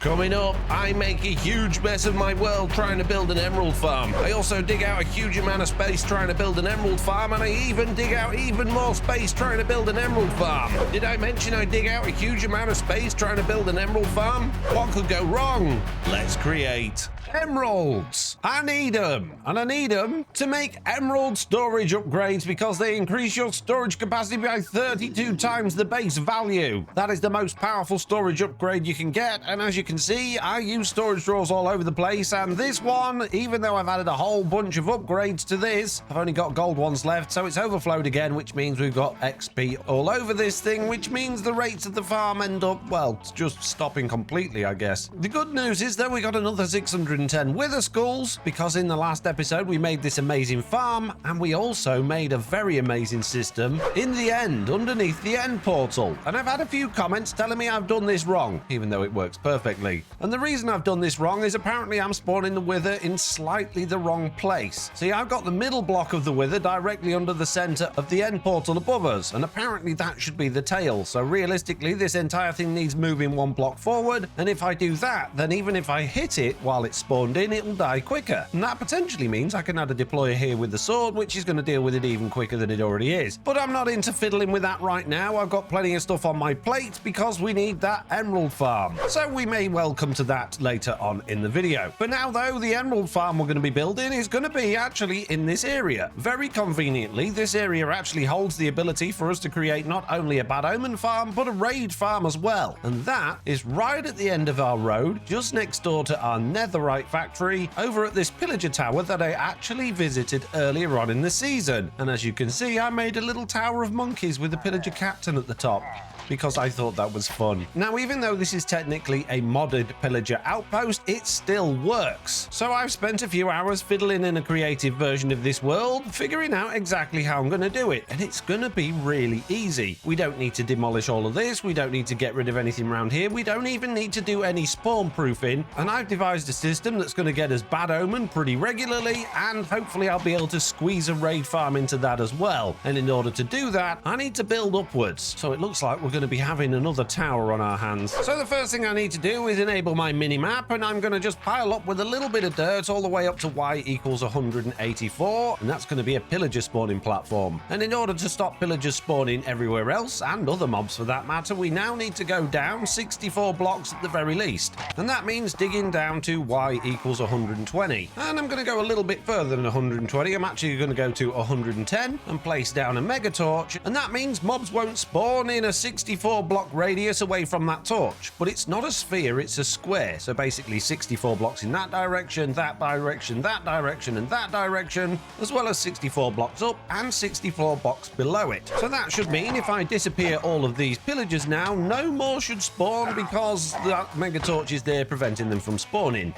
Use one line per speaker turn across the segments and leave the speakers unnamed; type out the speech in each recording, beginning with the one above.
Coming up, I make a huge mess of my world trying to build an emerald farm. I also dig out a huge amount of space trying to build an emerald farm, and I even dig out even more space trying to build an emerald farm. Did I mention I dig out a huge amount of space trying to build an emerald farm? What could go wrong? Let's create emeralds. I need them, and I need them to make emerald storage upgrades because they increase your storage capacity by 32 times the base value. That is the most powerful storage upgrade you can get, and as you can see, I use storage drawers all over the place, and this one, even though I've added a whole bunch of upgrades to this, I've only got gold ones left, so it's overflowed again, which means we've got XP all over this thing, which means the rates of the farm end up, well, just stopping completely, I guess. The good news is that we got another 610 wither skulls, because in the last episode we made this amazing farm, and we also made a very amazing system in the end, underneath the end portal. And I've had a few comments telling me I've done this wrong, even though it works perfectly. And the reason I've done this wrong is apparently I'm spawning the wither in slightly the wrong place. See, I've got the middle block of the wither directly under the center of the end portal above us, and apparently that should be the tail. So realistically, this entire thing needs moving one block forward, and if I do that, then even if I hit it while it's spawned in, it'll die quicker. And that potentially means I can add a deployer here with the sword, which is going to deal with it even quicker than it already is. But I'm not into fiddling with that right now. I've got plenty of stuff on my plate because we need that emerald farm. So we may well come to that later on in the video. For now though, the emerald farm we're going to be building is going to be actually in this area. Very conveniently, this area actually holds the ability for us to create not only a Bad Omen farm, but a raid farm as well. And that is right at the end of our road, just next door to our netherite factory, over at this pillager tower that I actually visited earlier on in the season. And as you can see, I made a little tower of monkeys with the pillager captain at the top, because I thought that was fun. Now, even though this is technically a modded Pillager Outpost, it still works. So I've spent a few hours fiddling in a creative version of this world, figuring out exactly how I'm going to do it, and it's going to be really easy. We don't need to demolish all of this, we don't need to get rid of anything around here, we don't even need to do any spawn proofing, and I've devised a system that's going to get us Bad Omen pretty regularly, and hopefully I'll be able to squeeze a raid farm into that as well. And in order to do that, I need to build upwards. So it looks like we're going to be having another tower on our hands. So the first thing I need to do is enable my mini-map, and I'm going to just pile up with a little bit of dirt all the way up to y equals 184, and that's going to be a pillager spawning platform. And in order to stop pillagers spawning everywhere else, and other mobs for that matter, we now need to go down 64 blocks at the very least. And that means digging down to y equals 120. And I'm going to go a little bit further than 120. I'm actually going to go to 110 and place down a mega torch, and that means mobs won't spawn in a 64 block radius away from that torch. But it's not a sphere, it's a square. So basically 64 blocks in that direction, that direction, that direction, and that direction, as well as 64 blocks up and 64 blocks below it. So that should mean if I disappear all of these pillagers now, no more should spawn because that mega torch is there preventing them from spawning.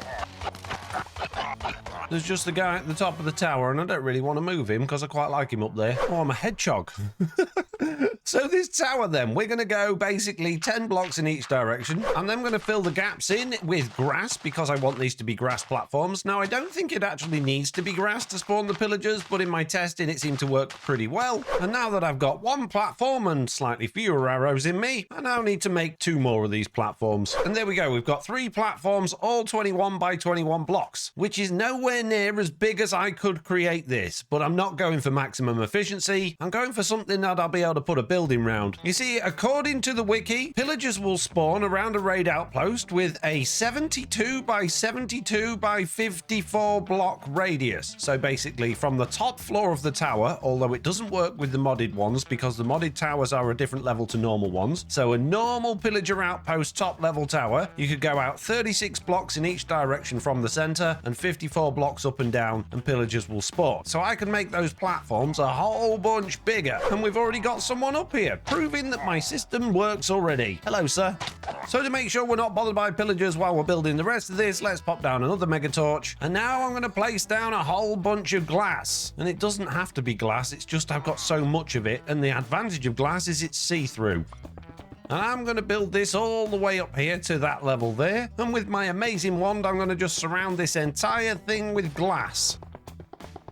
There's just the guy at the top of the tower, and I don't really want to move him because I quite like him up there. Oh, I'm a hedgehog. So this tower then, we're going to go basically 10 blocks in each direction, and then I'm going to fill the gaps in with grass because I want these to be grass platforms. Now, I don't think it actually needs to be grass to spawn the pillagers, but in my testing, it seemed to work pretty well. And now that I've got one platform and slightly fewer arrows in me, I now need to make 2 more of these platforms. And there we go. We've got 3 platforms, all 21 by 21 blocks, which is nowhere near as big as I could create this, but I'm not going for maximum efficiency. I'm going for something that I'll be able to put a building round. You see, according to the wiki, pillagers will spawn around a raid outpost with a 72 by 72 by 54 block radius. So basically from the top floor of the tower, although it doesn't work with the modded ones because the modded towers are a different level to normal ones. So a normal pillager outpost top level tower, you could go out 36 blocks in each direction from the center and 54 blocks up and down, and pillagers will spawn. So I can make those platforms a whole bunch bigger, and we've already got someone up here, proving that my system works already. Hello, sir. So to make sure we're not bothered by pillagers while we're building the rest of this, let's pop down another mega torch, and now I'm going to place down a whole bunch of glass. And it doesn't have to be glass, it's just I've got so much of it, and the advantage of glass is it's see-through. And I'm going to build this all the way up here to that level there. And with my amazing wand, I'm going to just surround this entire thing with glass.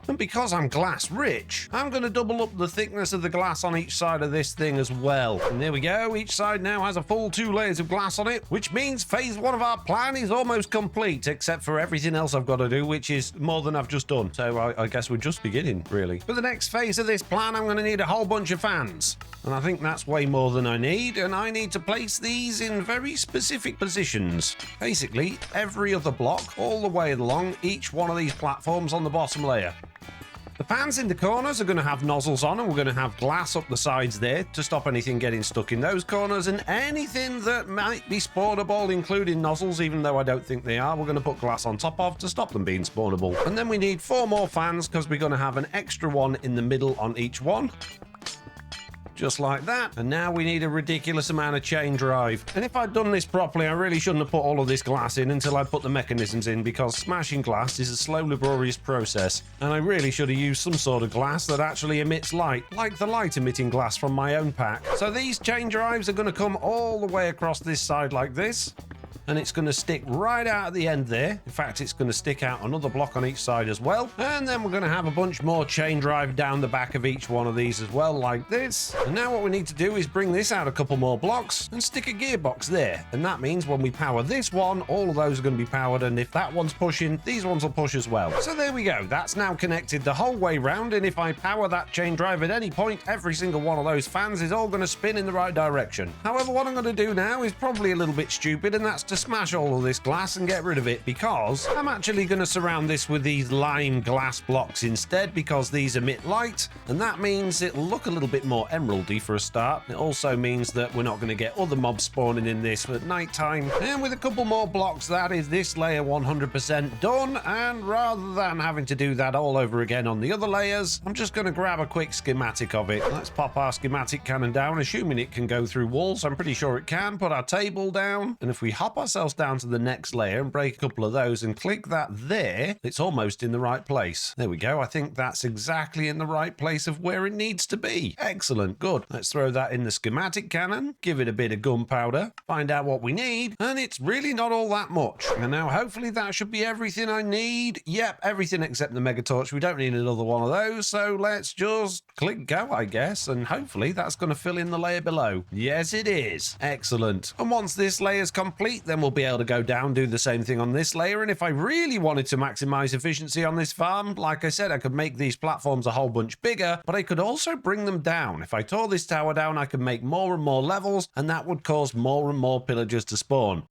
And because I'm glass rich, I'm going to double up the thickness of the glass on each side of this thing as well. And there we go. Each side now has a full 2 layers of glass on it, which means phase 1 of our plan is almost complete, except for everything else I've got to do, which is more than I've just done. So I guess we're just beginning, really. For the next phase of this plan, I'm going to need a whole bunch of fans. And I think that's way more than I need, and I need to place these in very specific positions. Basically, every other block, all the way along each one of these platforms on the bottom layer. The fans in the corners are going to have nozzles on, and we're going to have glass up the sides there to stop anything getting stuck in those corners, and anything that might be spawnable, including nozzles, even though I don't think they are, we're going to put glass on top of to stop them being spawnable. And then we need 4 more fans because we're going to have an extra one in the middle on each one. Just like that. And now we need a ridiculous amount of chain drive. And if I'd done this properly, I really shouldn't have put all of this glass in until I put the mechanisms in, because smashing glass is a slow, laborious process. And I really should have used some sort of glass that actually emits light, like the light emitting glass from my own pack. So these chain drives are going to come all the way across this side like this. And it's going to stick right out at the end there. In fact, it's going to stick out another block on each side as well. And then we're going to have a bunch more chain drive down the back of each one of these as well, like this. And now what we need to do is bring this out a couple more blocks and stick a gearbox there. And that means when we power this one, all of those are going to be powered. And if that one's pushing, these ones will push as well. So there we go. That's now connected the whole way round. And if I power that chain drive at any point, every single one of those fans is all going to spin in the right direction. However, what I'm going to do now is probably a little bit stupid, and that's to smash all of this glass and get rid of it, because I'm actually going to surround this with these lime glass blocks instead, because these emit light, and that means it'll look a little bit more emeraldy for a start. It also means that we're not going to get other mobs spawning in this at night time. And with a couple more blocks, that is this layer 100% done. And rather than having to do that all over again on the other layers, I'm just going to grab a quick schematic of it. Let's pop our schematic cannon down, assuming it can go through walls. I'm pretty sure it can. Put our table down, and if we hop ourselves down to the next layer and break a couple of those and click that there, it's almost in the right place. There we go. I think that's exactly in the right place of where it needs to be. Excellent. Good. Let's throw that in the schematic cannon, give it a bit of gunpowder, find out what we need, and it's really not all that much. And now hopefully that should be everything I need. Yep, everything except the mega torch. We don't need another one of those, so let's just click go, I guess, and hopefully that's going to fill in the layer below. Yes, it is. Excellent. And once this layer is complete, then we'll be able to go down, do the same thing on this layer. And if I really wanted to maximize efficiency on this farm, like I said, I could make these platforms a whole bunch bigger, but I could also bring them down. If I tore this tower down, I could make more and more levels, and that would cause more and more pillagers to spawn.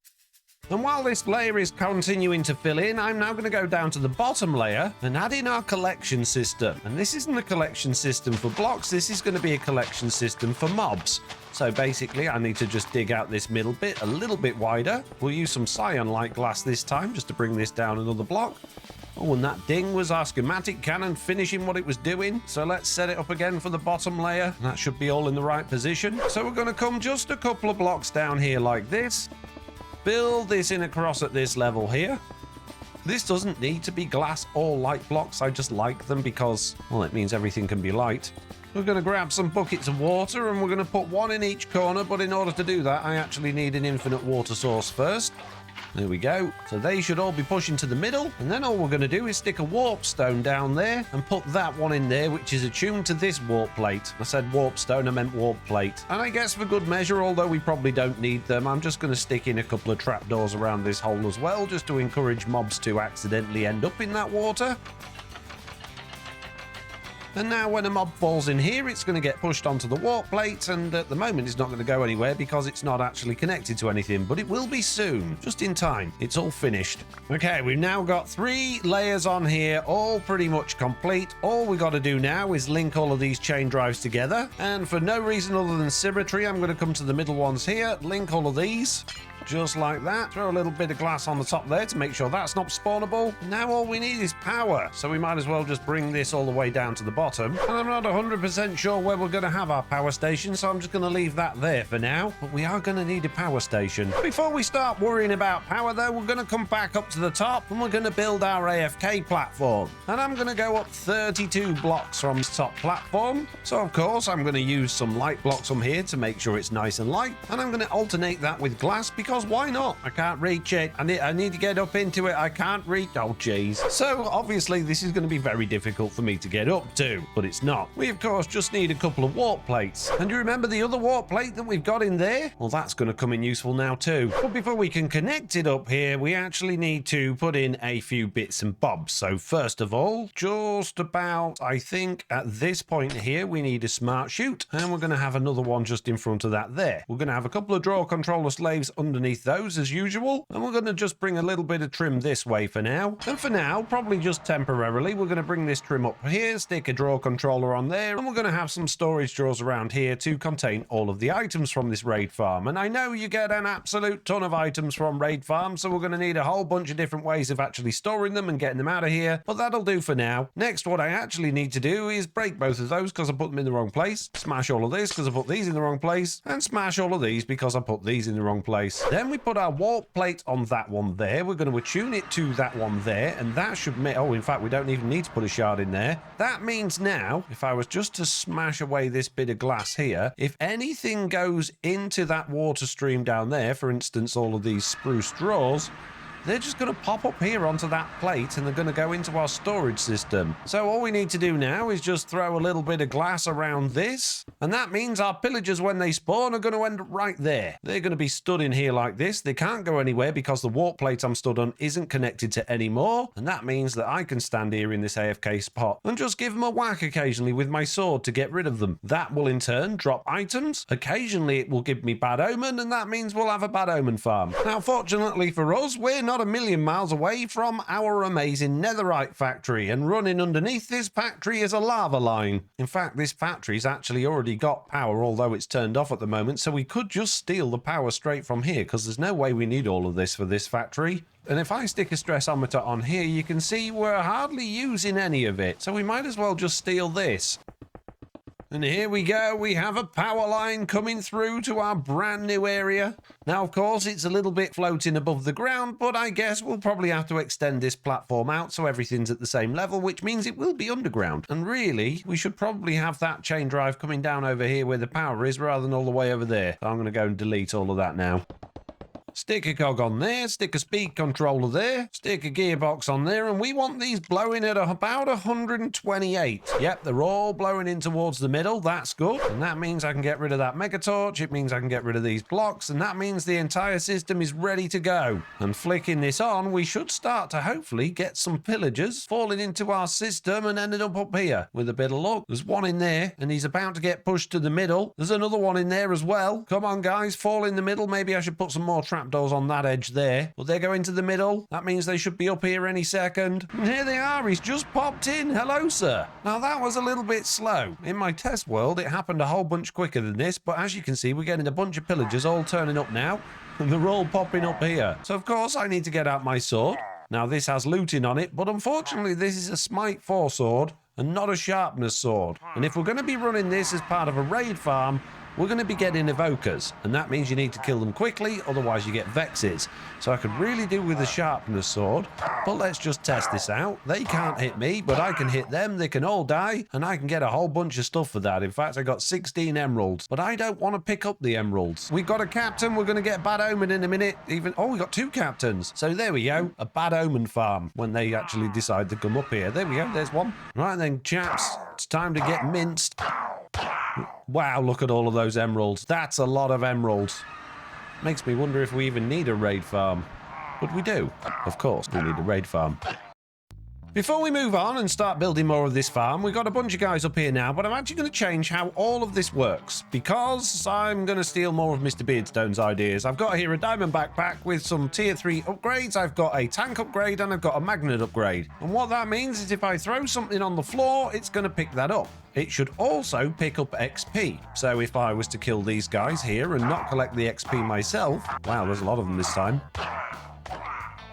And while this layer is continuing to fill in, I'm now going to go down to the bottom layer and add in our collection system. And this isn't a collection system for blocks, this is going to be a collection system for mobs. So basically, I need to just dig out this middle bit a little bit wider. We'll use some cyan light glass this time, just to bring this down another block. Oh, and that ding was our schematic cannon finishing what it was doing. So let's set it up again for the bottom layer. That should be all in the right position. So we're going to come just a couple of blocks down here like this. Build this in across at this level here. This doesn't need to be glass or light blocks. I just like them because, well, it means everything can be light. We're going to grab some buckets of water and we're going to put one in each corner, but in order to do that, I actually need an infinite water source first. There we go. So they should all be pushing to the middle, and then all we're going to do is stick a warp stone down there and put that one in there, which is attuned to this warp plate. I said warp stone, I meant warp plate. And I guess for good measure, although we probably don't need them, I'm just going to stick in a couple of trapdoors around this hole as well, just to encourage mobs to accidentally end up in that water. And now when a mob falls in here, it's going to get pushed onto the warp plate, and at the moment it's not going to go anywhere because it's not actually connected to anything, but it will be soon, just in time. It's all finished. Okay, we've now got 3 layers on here, all pretty much complete. All we got to do now is link all of these chain drives together, and for no reason other than symmetry, I'm going to come to the middle ones here, link all of these. Just like that. Throw a little bit of glass on the top there to make sure that's not spawnable. Now all we need is power, so we might as well just bring this all the way down to the bottom. And I'm not 100% sure where we're going to have our power station, so I'm just going to leave that there for now. But we are going to need a power station. Before we start worrying about power, though, we're going to come back up to the top and we're going to build our AFK platform. And I'm going to go up 32 blocks from this top platform. So, of course, I'm going to use some light blocks from here to make sure it's nice and light. And I'm going to alternate that with glass because because why not? I can't reach it. I need to get up into it. I can't reach. Oh, jeez. So obviously this is going to be very difficult for me to get up to, but it's not. We, of course, just need a couple of warp plates. And you remember the other warp plate that we've got in there? Well, that's going to come in useful now too. But before we can connect it up here, we actually need to put in a few bits and bobs. So first of all, just about, I think at this point here, we need a smart chute, and we're going to have another one just in front of that there. We're going to have a couple of draw controller slaves underneath those as usual, and we're going to just bring a little bit of trim this way for now. And for now, probably just temporarily, we're going to bring this trim up here, stick a draw controller on there, and we're going to have some storage drawers around here to contain all of the items from this raid farm. And I know you get an absolute ton of items from raid farms, so we're going to need a whole bunch of different ways of actually storing them and getting them out of here, but that'll do for now. Next, what I actually need to do is break both of those because I put them in the wrong place, smash all of this because I put these in the wrong place, and smash all of these because I put these in the wrong place. Then we put our warp plate on that one there. We're going to attune it to that one there, and that should make, oh, in fact, we don't even need to put a shard in there. That means now, if I was just to smash away this bit of glass here, if anything goes into that water stream down there, for instance, all of these spruce straws, they're just going to pop up here onto that plate and they're going to go into our storage system. So all we need to do now is just throw a little bit of glass around this, and that means our pillagers, when they spawn, are going to end up right there. They're going to be stood in here like this. They can't go anywhere because the warp plate I'm stood on isn't connected to any more, and that means that I can stand here in this AFK spot and just give them a whack occasionally with my sword to get rid of them. That will in turn drop items. Occasionally it will give me Bad Omen, and that means we'll have a Bad Omen farm. Now, fortunately for us, we're not a million miles away from our amazing netherite factory, and running underneath this factory is a lava line. In fact, this factory's actually already got power, although it's turned off at the moment, so we could just steal the power straight from here because there's no way we need all of this for this factory. And if I stick a stressometer on here, you can see we're hardly using any of it, so we might as well just steal this. And here we go, we have a power line coming through to our brand new area. Now, of course, it's a little bit floating above the ground, but I guess we'll probably have to extend this platform out so everything's at the same level, which means it will be underground. And really, we should probably have that chain drive coming down over here where the power is rather than all the way over there. So I'm going to go and delete all of that now. Stick a cog on there, stick a speed controller there, stick a gearbox on there, and we want these blowing at about 128. Yep, they're all blowing in towards the middle. That's good. And that means I can get rid of that mega torch. It means I can get rid of these blocks, and that means the entire system is ready to go. And flicking this on, we should start to hopefully get some pillagers falling into our system and ending up here. With a bit of luck, there's one in there, and he's about to get pushed to the middle. There's another one in there as well. Come on, guys, fall in the middle. Maybe I should put some more trapdoors on that edge there. Will they go into the middle? That means they should be up here any second. And here they are. He's just popped in. Hello, sir. Now, that was a little bit slow. In my test world, it happened a whole bunch quicker than this, but as you can see, we're getting a bunch of pillagers all turning up now, and they're all popping up here. So, of course, I need to get out my sword. Now, this has looting on it, but unfortunately, this is a Smite 4 sword and not a sharpness sword. And if we're going to be running this as part of a raid farm, we're going to be getting evokers, and that means you need to kill them quickly, otherwise you get vexes. So I could really do with a sharpness sword, but let's just test this out. They can't hit me, but I can hit them. They can all die, and I can get a whole bunch of stuff for that. In fact, I got 16 emeralds, but I don't want to pick up the emeralds. We've got a captain. We're going to get Bad Omen in a minute. Oh, we got 2 captains. So there we go, a Bad Omen farm when they actually decide to come up here. There we go, there's one. Right then, chaps, it's time to get minced. Wow, look at all of those emeralds. That's a lot of emeralds. Makes me wonder if we even need a raid farm. But we do. Of course, we need a raid farm. Before we move on and start building more of this farm, we've got a bunch of guys up here now, but I'm actually going to change how all of this works, because I'm going to steal more of Mr. Beardstone's ideas. I've got here a diamond backpack with some tier 3 upgrades. I've got a tank upgrade and I've got a magnet upgrade. And what that means is if I throw something on the floor, it's going to pick that up. It should also pick up XP. So if I was to kill these guys here and not collect the XP myself, wow, there's a lot of them this time.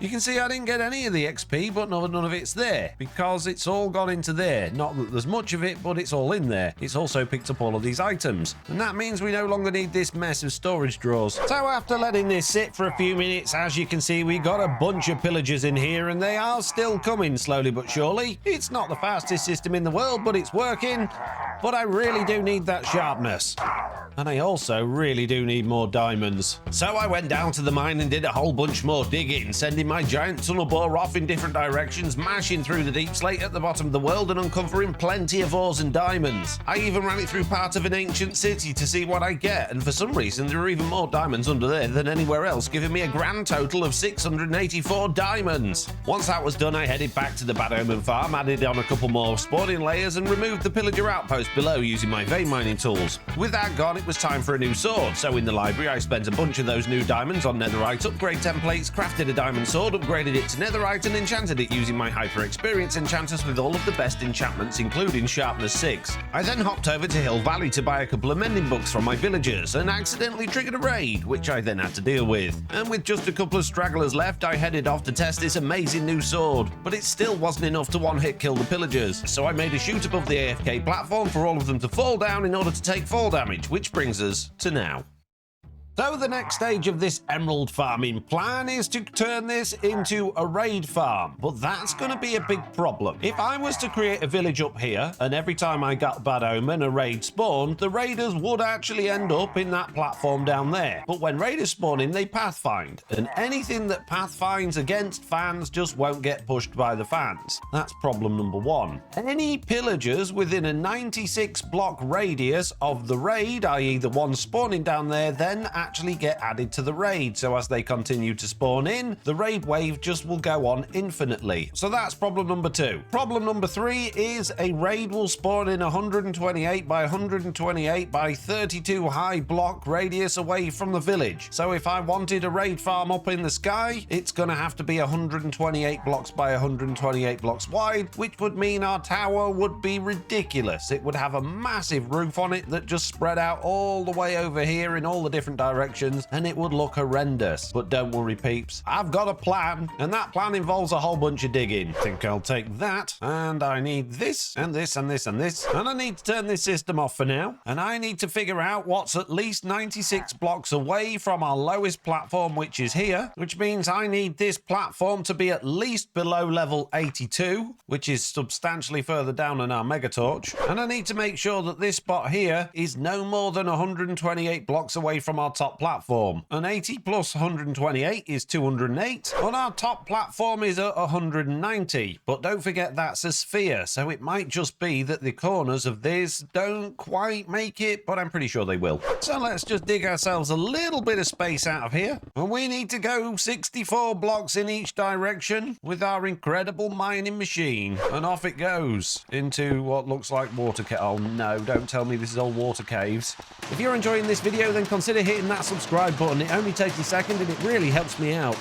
You can see I didn't get any of the XP, but none of it's there, because it's all gone into there. Not that there's much of it, but it's all in there. It's also picked up all of these items, and that means we no longer need this mess of storage drawers. So after letting this sit for a few minutes, as you can see, we got a bunch of pillagers in here, and they are still coming slowly but surely. It's not the fastest system in the world, but it's working. But I really do need that sharpness. And I also really do need more diamonds. So I went down to the mine and did a whole bunch more digging, sending my giant tunnel bore off in different directions, mashing through the deep slate at the bottom of the world and uncovering plenty of ores and diamonds. I even ran it through part of an ancient city to see what I get, and for some reason there are even more diamonds under there than anywhere else, giving me a grand total of 684 diamonds. Once that was done, I headed back to the Bad Omen Farm, added on a couple more spawning layers and removed the Pillager Outpost below using my vein mining tools. With that gone, it was time for a new sword, so in the library I spent a bunch of those new diamonds on netherite, upgrade templates, crafted a diamond sword, upgraded it to netherite and enchanted it using my hyper experience enchanters with all of the best enchantments including sharpness 6. I then hopped over to Hill Valley to buy a couple of mending books from my villagers and accidentally triggered a raid, which I then had to deal with. And with just a couple of stragglers left, I headed off to test this amazing new sword, but it still wasn't enough to one-hit kill the pillagers, so I made a shoot above the AFK platform for all of them to fall down in order to take fall damage, which brings us to now. So the next stage of this emerald farming plan is to turn this into a raid farm, but that's going to be a big problem. If I was to create a village up here, and every time I got Bad Omen a raid spawned, the raiders would actually end up in that platform down there. But when raiders spawn in, they pathfind, and anything that pathfinds against fans just won't get pushed by the fans. That's problem number one. Any pillagers within a 96 block radius of the raid, i.e. the one spawning down there, then actually get added to the raid, so as they continue to spawn in, the raid wave just will go on infinitely. So that's problem number two. Problem number three is a raid will spawn in 128 by 128 by 32 high block radius away from the village. So if I wanted a raid farm up in the sky, it's gonna have to be 128 blocks by 128 blocks wide, which would mean our tower would be ridiculous. It would have a massive roof on it that just spread out all the way over here in all the different directions, and it would look horrendous. But don't worry peeps, I've got a plan, and that plan involves a whole bunch of digging. I think I'll take that, and I need this and this and this and this, and I need to turn this system off for now, and I need to figure out what's at least 96 blocks away from our lowest platform, which is here, which means I need this platform to be at least below level 82, which is substantially further down than our mega torch, and I need to make sure that this spot here is no more than 128 blocks away from our top platform. And 80 plus 128 is 208, and our top platform is at 190. But don't forget that's a sphere, so it might just be that the corners of this don't quite make it, but I'm pretty sure they will. So let's just dig ourselves a little bit of space out of here, and we need to go 64 blocks in each direction with our incredible mining machine, and off it goes into what looks like water cave. Oh no, don't tell me this is all water caves. If you're enjoying this video, then consider hitting that subscribe button. It only takes a second and it really helps me out.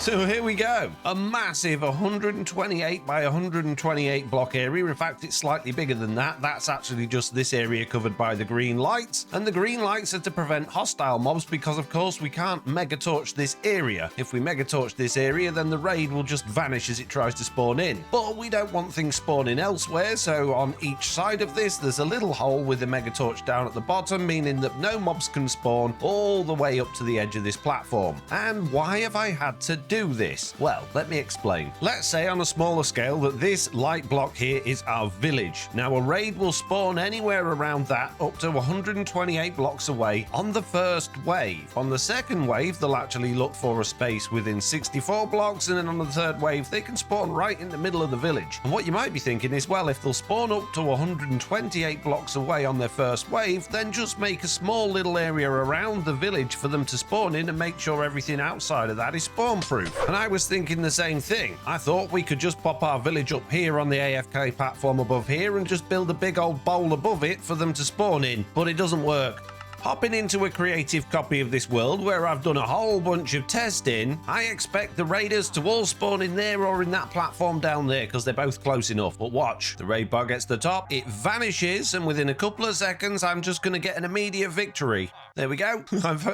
So here we go, a massive 128 by 128 block area. In fact, it's slightly bigger than that. That's actually just this area covered by the green lights, and the green lights are to prevent hostile mobs because of course we can't mega torch this area. If we mega torch this area, then the raid will just vanish as it tries to spawn in. But we don't want things spawning elsewhere, so on each side of this there's a little hole with a mega torch down at the bottom, meaning that no mobs can spawn all the way up to the edge of this platform. And why have I had to do this? Well, let me explain. Let's say on a smaller scale that this light block here is our village. Now a raid will spawn anywhere around that up to 128 blocks away on the first wave. On the second wave they'll actually look for a space within 64 blocks, and then on the third wave they can spawn right in the middle of the village. And what you might be thinking is, well, if they'll spawn up to 128 blocks away on their first wave, then just make a small little area around the village for them to spawn in and make sure everything outside of that is spawn proof. And I was thinking the same thing. I thought we could just pop our village up here on the AFK platform above here and just build a big old bowl above it for them to spawn in, but it doesn't work. Hopping into a creative copy of this world where I've done a whole bunch of testing, I expect the raiders to all spawn in there or in that platform down there because they're both close enough. But watch, the raid bar gets to the top, it vanishes, and within a couple of seconds, I'm just going to get an immediate victory. There we go.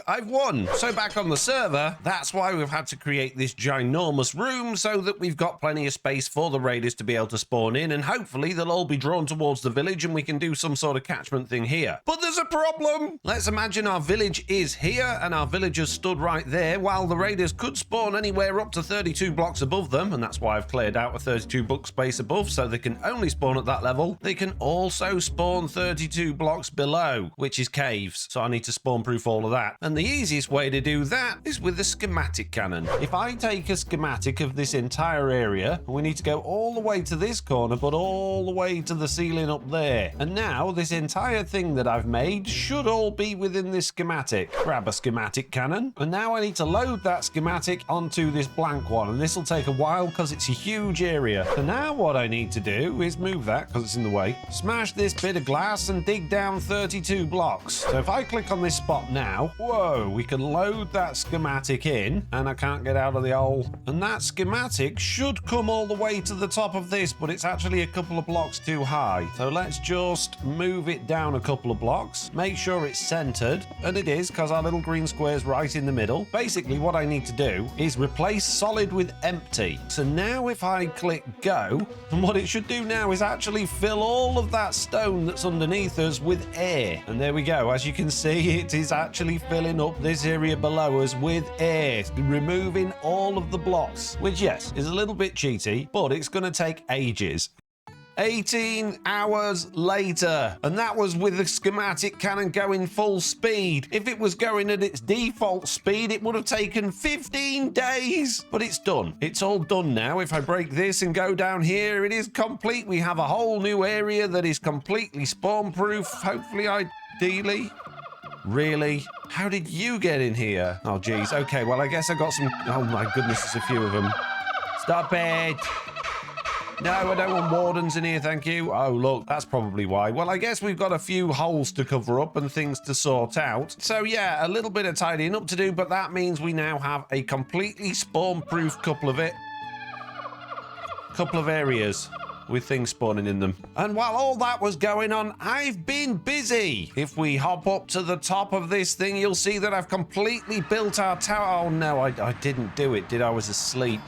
I've won. So back on the server, that's why we've had to create this ginormous room so that we've got plenty of space for the raiders to be able to spawn in, and hopefully they'll all be drawn towards the village and we can do some sort of catchment thing here. But there's a problem. Let's imagine our village is here and our villagers stood right there, while the raiders could spawn anywhere up to 32 blocks above them, and that's why I've cleared out a 32 block space above so they can only spawn at that level. They can also spawn 32 blocks below, which is caves, so I need to spawn proof all of that. And the easiest way to do that is with the schematic cannon. If I take a schematic of this entire area, we need to go all the way to this corner, but all the way to the ceiling up there. And now this entire thing that I've made should all be within this schematic. Grab a schematic cannon, and now I need to load that schematic onto this blank one, and this will take a while because it's a huge area. So now what I need to do is move that because it's in the way, smash this bit of glass and dig down 32 blocks. So if I click on this spot now, whoa, we can load that schematic in, and I can't get out of the hole. And that schematic should come all the way to the top of this, but it's actually a couple of blocks too high. So let's just move it down a couple of blocks, make sure it's centered, and it is because our little green square is right in the middle. Basically what I need to do is replace solid with empty. So now if I click go, and what it should do now is actually fill all of that stone that's underneath us with air. And there we go. As you can see, it is actually filling up this area below us with air, removing all of the blocks, which yes, is a little bit cheaty, but it's going to take ages. 18 hours later, and that was with the schematic cannon going full speed. If it was going at its default speed, it would have taken 15 days, but it's done. It's all done now. If I break this and go down here, it is complete. We have a whole new area that is completely spawn proof, hopefully, ideally. Really? How did you get in here? Oh, geez. Okay, well, I guess I got some... Oh, my goodness, there's a few of them. Stop it! No, I don't want wardens in here, thank you. Oh, look, that's probably why. Well, I guess we've got a few holes to cover up and things to sort out. So, yeah, a little bit of tidying up to do, but that means we now have a completely spawn-proof couple of areas with things spawning in them. And while all that was going on, I've been busy. If we hop up to the top of this thing, you'll see that I've completely built our tower. Oh, no, I didn't do it, did I? I was asleep.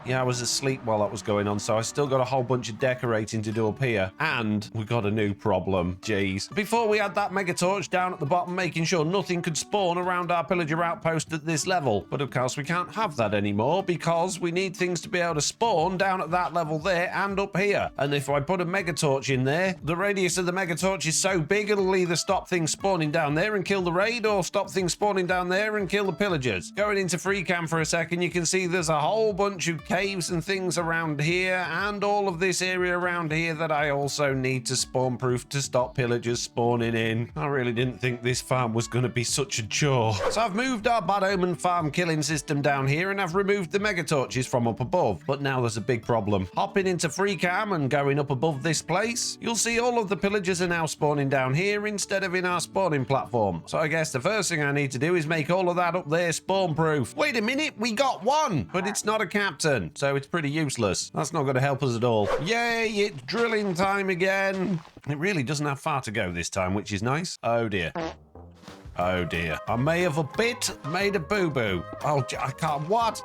Yeah, I was asleep while that was going on, so I still got a whole bunch of decorating to do up here. And we got a new problem. Jeez. Before we had that mega torch down at the bottom, making sure nothing could spawn around our Pillager Outpost at this level. But of course, we can't have that anymore because we need things to be able to spawn down at that level there and up here. And if I put a mega torch in there, the radius of the mega torch is so big, it'll either stop things spawning down there and kill the raid, or stop things spawning down there and kill the pillagers. Going into free cam for a second, you can see there's a whole bunch of caves and things around here and all of this area around here that I also need to spawn proof to stop pillagers spawning in. I really didn't think this farm was going to be such a chore. So I've moved our Bad Omen Farm killing system down here and I've removed the mega torches from up above. But now there's a big problem. Hopping into free cam and going up above this place, you'll see all of the pillagers are now spawning down here instead of in our spawning platform. So I guess the first thing I need to do is make all of that up there spawn proof. Wait a minute, we got one, but it's not a captain, so it's pretty useless. That's not going to help us at all. Yay, it's drilling time again. It really doesn't have far to go this time, which is nice. Oh dear. Oh dear. I may have a bit made a boo-boo. Oh, I can't. What?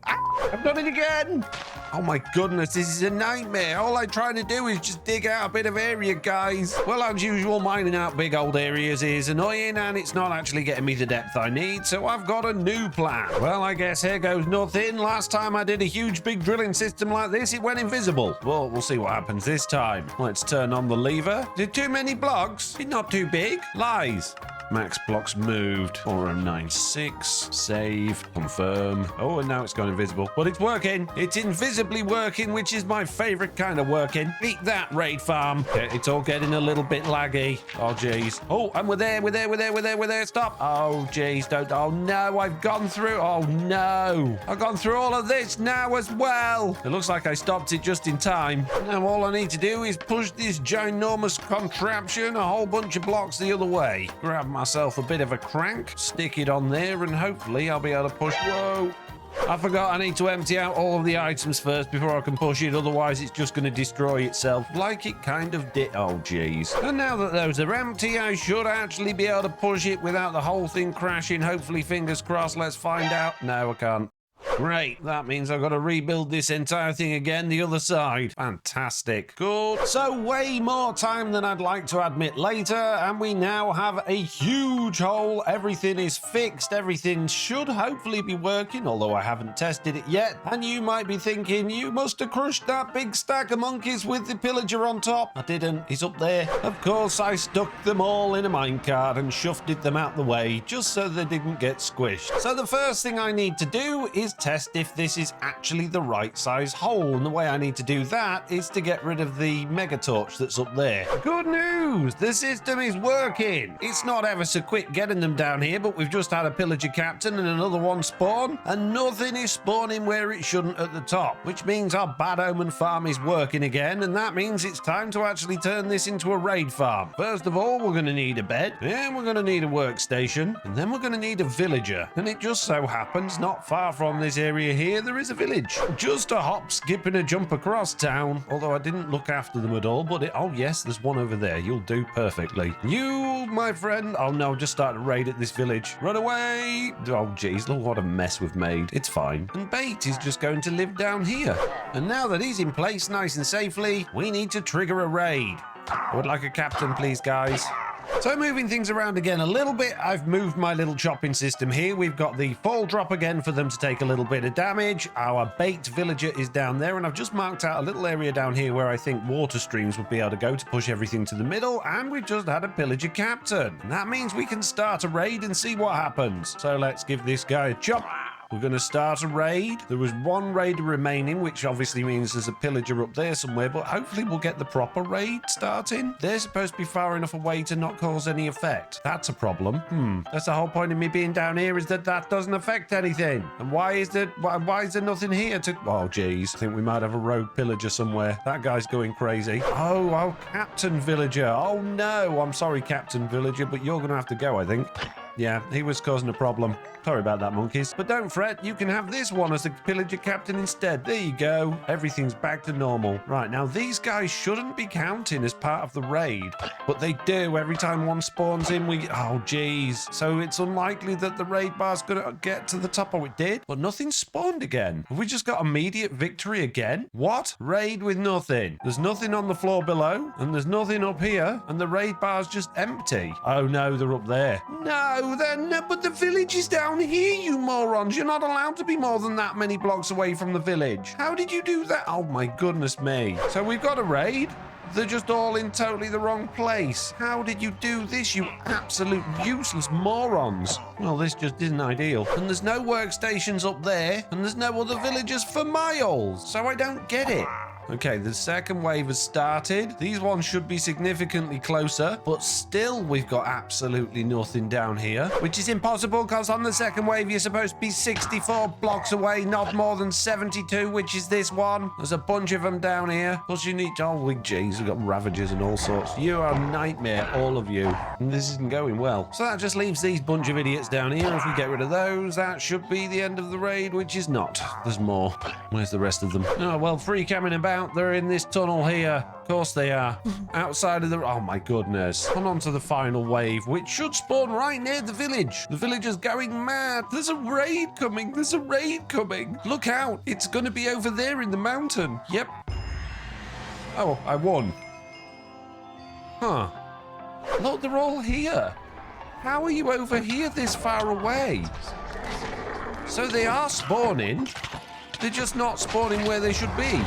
Ah, I've done it again. Oh my goodness, this is a nightmare. All I'm trying to do is just dig out a bit of area, guys. Well, as usual, mining out big old areas is annoying and it's not actually getting me the depth I need, so I've got a new plan. Well, I guess here goes nothing. Last time I did a huge big drilling system like this, it went invisible. Well, we'll see what happens this time. Let's turn on the lever. Is it too many blocks? It's not too big. Lies. Max blocks moved. 4096. Save. Confirm. Oh, and now it's gone invisible. But it's working. It's invisibly working, which is my favorite kind of working. Beat that, raid farm. Okay, it's all getting a little bit laggy. Oh, jeez. Oh, and we're there. Stop. Oh, jeez. Don't. Oh, no. I've gone through. Oh, no. I've gone through all of this now as well. It looks like I stopped it just in time. Now all I need to do is push this ginormous contraption a whole bunch of blocks the other way. Grab my myself a bit of a crank, stick it on there, and hopefully I'll be able to push. Whoa. I forgot I need to empty out all of the items first before I can push it, otherwise it's just going to destroy itself like it kind of did. Oh, jeez. And now that those are empty, I should actually be able to push it without the whole thing crashing. Hopefully, fingers crossed. Let's find out. No, I can't. Great, that means I've got to rebuild this entire thing again, the other side. Fantastic. Good. So way more time than I'd like to admit later, and we now have a huge hole. Everything is fixed. Everything should hopefully be working, although I haven't tested it yet. And you might be thinking, you must have crushed that big stack of monkeys with the pillager on top. I didn't. He's up there. Of course, I stuck them all in a minecart and shufted them out the way, just so they didn't get squished. So the first thing I need to do is test if this is actually the right size hole, and the way I need to do that is to get rid of the mega torch that's up there. Good news, the system is working. It's not ever so quick getting them down here, but we've just had a pillager captain and another one spawn, and nothing is spawning where it shouldn't at the top, which means our Bad Omen Farm is working again, and that means it's time to actually turn this into a raid farm. First of all, we're going to need a bed, then we're going to need a workstation, and then we're going to need a villager. And it just so happens not far from this area here there is a village, just a hop, skip and a jump across town, although I didn't look after them at all. But oh yes, there's one over there. You'll do perfectly. You, my friend. Oh no, just started a raid at this village. Run away. Oh geez, look what a mess we've made. It's fine. And Bait is just going to live down here, and now that he's in place nice and safely, we need to trigger a raid. I would like a captain, please, guys. So moving things around again a little bit, I've moved my little chopping system here. We've got the fall drop again for them to take a little bit of damage. Our bait villager is down there, and I've just marked out a little area down here where I think water streams would be able to go to push everything to the middle, and we've just had a pillager captain. And that means we can start a raid and see what happens. So let's give this guy a chop. We're going to start a raid. There was one raider remaining, which obviously means there's a pillager up there somewhere, but hopefully we'll get the proper raid starting. They're supposed to be far enough away to not cause any effect. That's a problem. That's the whole point of me being down here, is that doesn't affect anything. And why is there nothing here to... Oh, geez. I think we might have a rogue pillager somewhere. That guy's going crazy. Oh, Captain Villager. Oh, no. I'm sorry, Captain Villager, but you're going to have to go, I think. Yeah, he was causing a problem. Sorry about that, monkeys. But don't fret, you can have this one as the pillager captain instead. There you go. Everything's back to normal. Right, now these guys shouldn't be counting as part of the raid, but they do. Every time one spawns in, we... Oh, geez. So it's unlikely that the raid bar's going to get to the top. Oh, it did, but nothing spawned again. Have we just got immediate victory again? What? Raid with nothing. There's nothing on the floor below, and there's nothing up here, and the raid bar's just empty. Oh, no, they're up there. No, they're not, but the village is down here, you morons. You're not allowed to be more than that many blocks away from the village. How did you do that? Oh my goodness me. So we've got a raid. They're just all in totally the wrong place. How did you do this, you absolute useless morons? Well, this just isn't ideal. And there's no workstations up there, and there's no other villagers for miles. So I don't get it. Okay, the second wave has started. These ones should be significantly closer, but still we've got absolutely nothing down here, which is impossible because on the second wave you're supposed to be 64 blocks away, not more than 72, which is this one. There's a bunch of them down here. Plus you need... Oh, jeez, we've got ravagers and all sorts. You are a nightmare, all of you. And this isn't going well. So that just leaves these bunch of idiots down here. If we get rid of those, that should be the end of the raid, which is not. There's more. Where's the rest of them? Oh, well, free coming about. They're in this tunnel here. Of course they are. Outside of the... Oh my goodness. On to the final wave, which should spawn right near the village. The villagers going mad. There's a raid coming. There's a raid coming. Look out. It's going to be over there in the mountain. Yep. Oh, I won. Huh. Look, they're all here. How are you over here this far away? So they are spawning. They're just not spawning where they should be.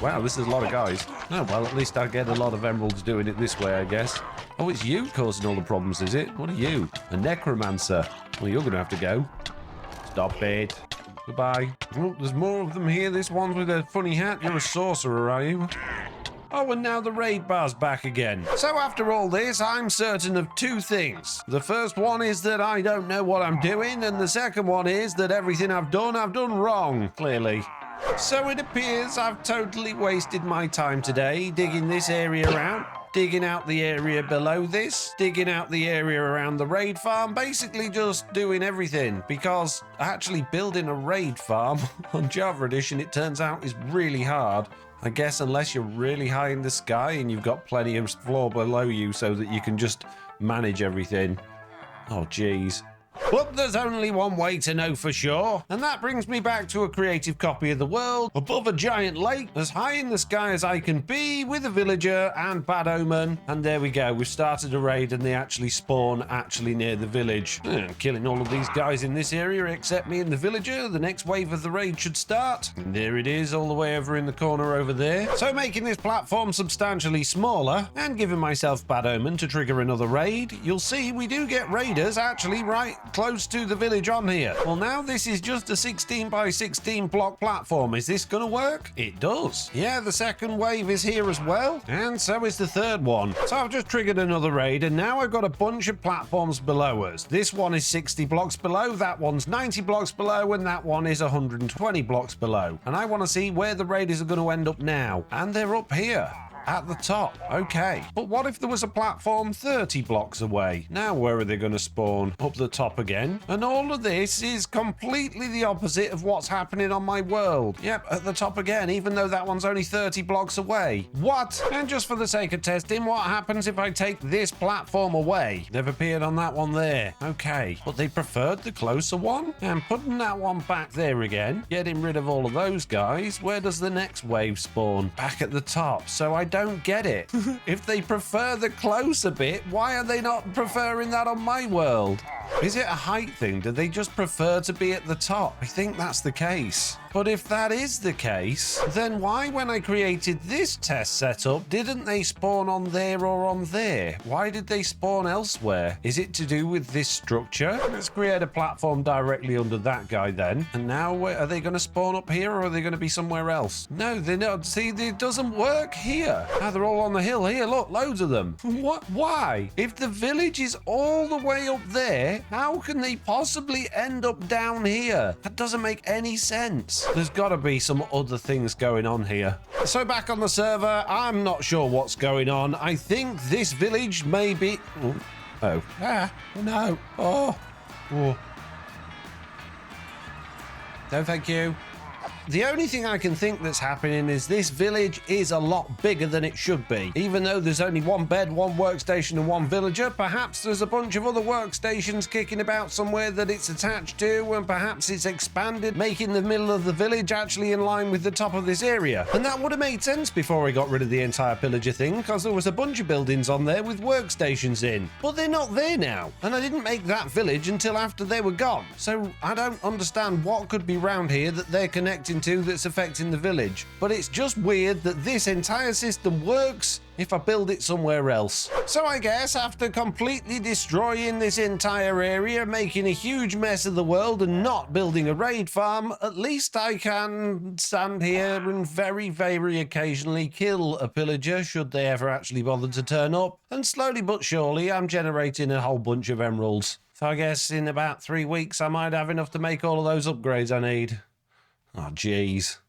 Wow, this is a lot of guys. Oh, well, at least I get a lot of emeralds doing it this way, I guess. Oh, it's you causing all the problems, is it? What are you? A necromancer. Well, you're going to have to go. Stop it. Goodbye. Oh, there's more of them here. This one's with a funny hat. You're a sorcerer, are you? Oh, and now the raid bar's back again. So after all this, I'm certain of two things. The first one is that I don't know what I'm doing, and the second one is that everything I've done wrong, clearly. So it appears I've totally wasted my time today digging this area out, digging out the area below this, digging out the area around the raid farm, basically just doing everything, because actually building a raid farm on Java Edition, it turns out, is really hard. I guess unless you're really high in the sky and you've got plenty of floor below you so that you can just manage everything. Oh, geez. But there's only one way to know for sure, and that brings me back to a creative copy of the world above a giant lake, as high in the sky as I can be, with a villager and Bad Omen. And there we go, we've started a raid and they actually spawn near the village. Killing all of these guys in this area except me and the villager. The next wave of the raid should start. And there it is, all the way over in the corner over there. So making this platform substantially smaller and giving myself Bad Omen to trigger another raid, you'll see we do get raiders actually right close to the village on here. Well, now this is just a 16 by 16 block platform. Is this gonna work? It does. Yeah, the second wave is here as well, and so is the third one. So I've just triggered another raid, and now I've got a bunch of platforms below us. This one is 60 blocks below, that one's 90 blocks below, and that one is 120 blocks below. And I want to see where the raiders are going to end up now. And they're up here. At the top, okay. But what if there was a platform 30 blocks away? Now where are they going to spawn? Up the top again? And all of this is completely the opposite of what's happening on my world. Yep, at the top again, even though that one's only 30 blocks away. What? And just for the sake of testing, what happens if I take this platform away? They've appeared on that one there. Okay, but they preferred the closer one? And putting that one back there again, getting rid of all of those guys, where does the next wave spawn? Back at the top. So I don't get it. If they prefer the closer bit, why are they not preferring that on my world? Is it a height thing? Do they just prefer to be at the top? I think that's the case. But if that is the case, then why, when I created this test setup, didn't they spawn on there or on there? Why did they spawn elsewhere? Is it to do with this structure? Let's create a platform directly under that guy then. And now, are they going to spawn up here, or are they going to be somewhere else? No, they're not. See, it doesn't work here. Now they're all on the hill here. Look, loads of them. What? Why? If the village is all the way up there, how can they possibly end up down here? That doesn't make any sense. There's got to be some other things going on here. So back on the server, I'm not sure what's going on. I think this village may be... Oh. Ah, no. Oh. No, thank you. The only thing I can think that's happening is this village is a lot bigger than it should be. Even though there's only one bed, one workstation, and one villager, perhaps there's a bunch of other workstations kicking about somewhere that it's attached to, and perhaps it's expanded, making the middle of the village actually in line with the top of this area. And that would have made sense before I got rid of the entire pillager thing, because there was a bunch of buildings on there with workstations in. But they're not there now, and I didn't make that village until after they were gone. So I don't understand what could be round here that they're connecting to that's affecting the village. But it's just weird that this entire system works if I build it somewhere else. So I guess after completely destroying this entire area, making a huge mess of the world, and not building a raid farm, at least I can stand here and very, very occasionally kill a pillager should they ever actually bother to turn up. And slowly but surely I'm generating a whole bunch of emeralds. So I guess in about 3 weeks I might have enough to make all of those upgrades I need. Oh, jeez.